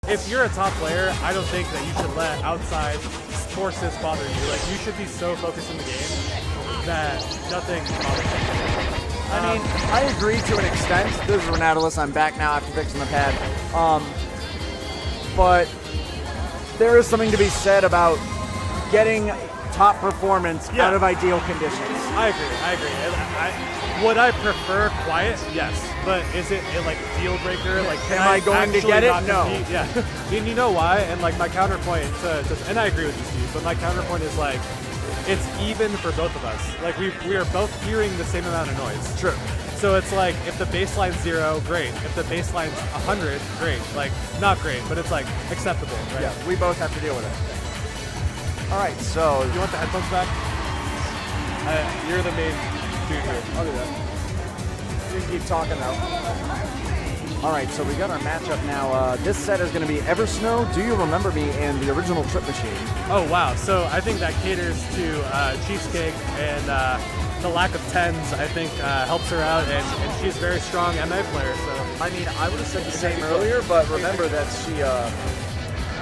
if you're a top player, I don't think that you should let outside forces bother you. Like, you should be so focused in the game that nothing bothers you. I mean, I agree to an extent. This is Renatalis. I'm back now after fixing the pad. But there is something to be said about getting top performance out of ideal conditions. I agree. Would I prefer quiet? Yes. But is it a like deal breaker? Like, am I going to get it? No. Compete? Yeah. And you know why? And like my counterpoint and I agree with you, Steve, but my counterpoint is like, it's even for both of us. Like we are both hearing the same amount of noise. True. So it's like, if the baseline's 0, great. If the baseline's 100, great. Like, not great, but it's like acceptable, right? Yeah, we both have to deal with it. All right, so you want the headphones back? You're the main dude here. I'll do that. You can keep talking though. All right, so we got our matchup now. This set is going to be Eversnow, Do You Remember Me, and the original Trip Machine. Oh wow! So I think that caters to cheesecake, and the lack of tens I think helps her out, and she's a very strong MA player. So I mean, I would have said the same earlier, but remember that she.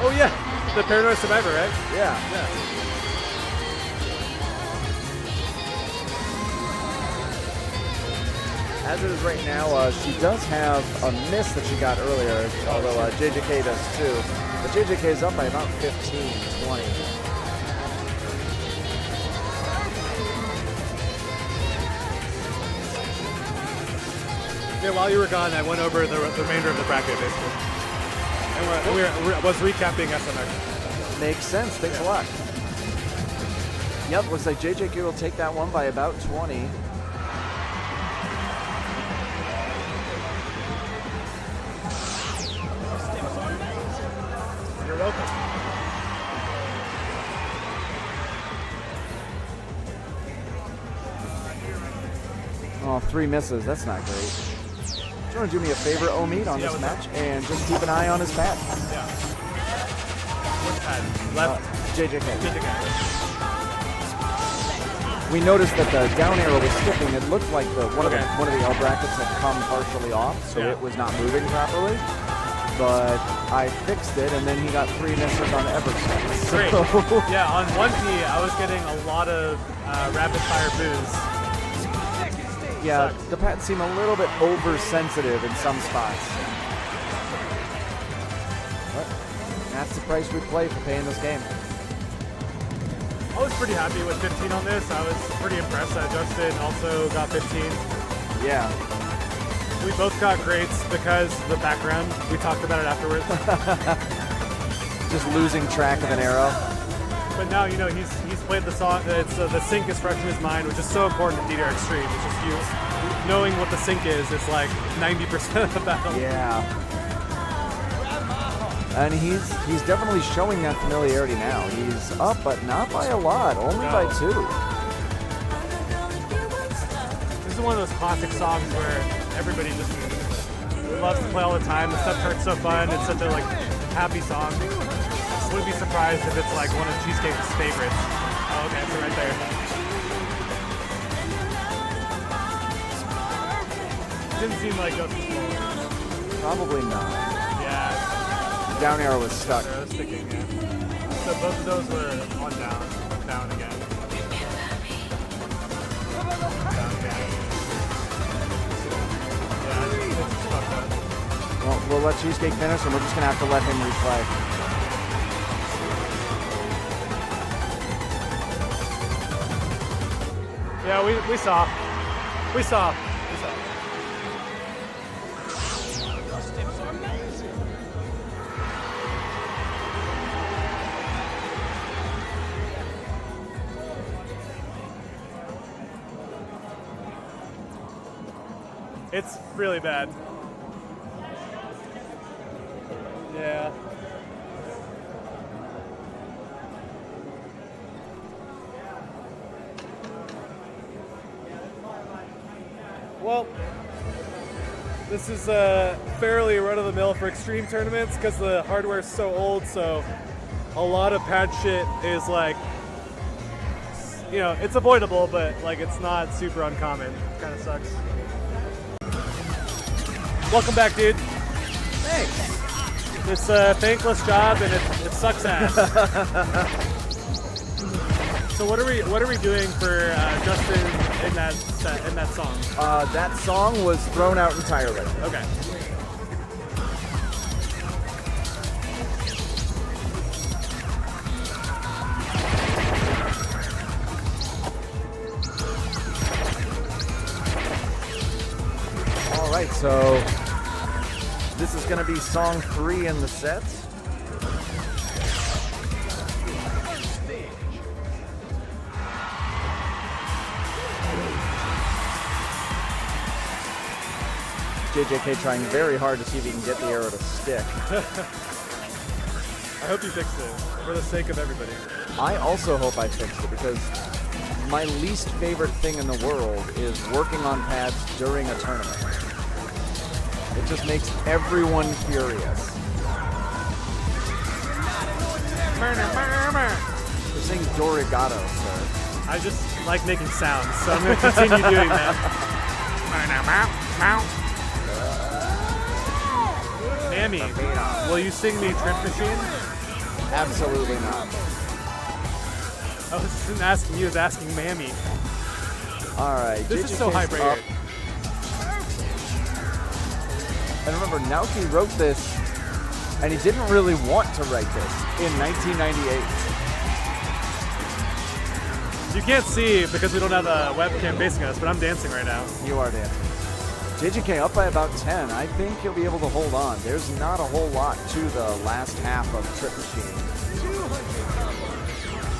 Oh yeah, the Paranoid Survivor, right? Yeah. As it is right now, she does have a miss that she got earlier, although JJK does too. But JJK is up by about 15, 20. Yeah, while you were gone, I went over the remainder of the bracket, basically. And we was recapping SMX. Makes sense. Thanks a lot. Yep, looks like JJK will take that one by about 20. You're welcome. Oh, 3 misses. That's not great. Do you want to do me a favor, Omid, on this match? And just keep an eye on his pad. Yeah. Which pad? Left? JJK. We noticed that the down arrow was skipping. It looked like one of the L brackets had come partially off, so it was not moving properly. But I fixed it, and then he got 3 misses on Eversnow. Great. Yeah, on 1P, I was getting a lot of rapid fire boos. Yeah, the pads seem a little bit oversensitive in some spots. But that's the price we play for playing this game. I was pretty happy with 15 on this. I was pretty impressed that Justin also got 15. Yeah. We both got greats because the background. We talked about it afterwards. Just losing track of an arrow. But now, you know, he's played the song. It's the sync is fresh in his mind, which is so important in DDR Extreme. It's just you knowing what the sync is. It's like 90% of the battle. Yeah. And he's definitely showing that familiarity now. He's up, but not by a lot, only by 2. This is one of those classic songs where everybody just loves to play all the time. The stuff hurts so fun. It's such a like happy song. Wouldn't be surprised if it's like one of Cheesecake's favorites. Oh, okay, so right there. Didn't seem like those before. Probably not. Yeah. The down arrow was stuck. Arrow was sticking, yeah. So both of those were on down again. Down again. Yeah, it's fucked up. Well, we'll let Cheesecake finish, and we're just going to have to let him replay. Yeah, we saw. It's really bad. Yeah. Well, this is fairly run-of-the-mill for Extreme tournaments because the hardware is so old, so a lot of pad shit is like, you know, it's avoidable, but like it's not super uncommon. It kind of sucks. Welcome back, dude. Thanks. It's a thankless job and it sucks ass. So what are we doing for Justin in that song? That song was thrown out entirely. Okay. All right, so this is going to be song 3 in the set. JJK trying very hard to see if he can get the arrow to stick. I hope you fixed it for the sake of everybody. I also hope I fixed it because my least favorite thing in the world is working on pads during a tournament. It just makes everyone furious. You're saying Dorigato, sir. I just like making sounds, so I'm going to continue doing that. Mammy, will you sing me Trip Machine? Absolutely not. I wasn't asking you, I was asking Mammy. All right. This is so high-braided. And remember, Naoki wrote this, and he didn't really want to write this in 1998. You can't see because we don't have a webcam facing us, but I'm dancing right now. You are dancing. JJK up by about 10. I think he'll be able to hold on. There's not a whole lot to the last half of Trip Machine.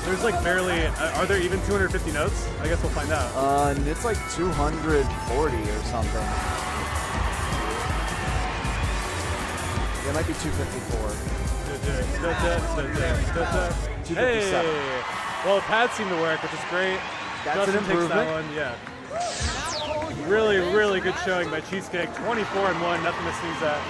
There's like barely, are there even 250 notes? I guess we'll find out. It's like 240 or something. It might be 254. 257. Hey! Well, pads seem to work, which is great. That's Justin an improvement. takes that one, yeah. Really, really good showing by Cheesecake. 24-1, nothing to sneeze at.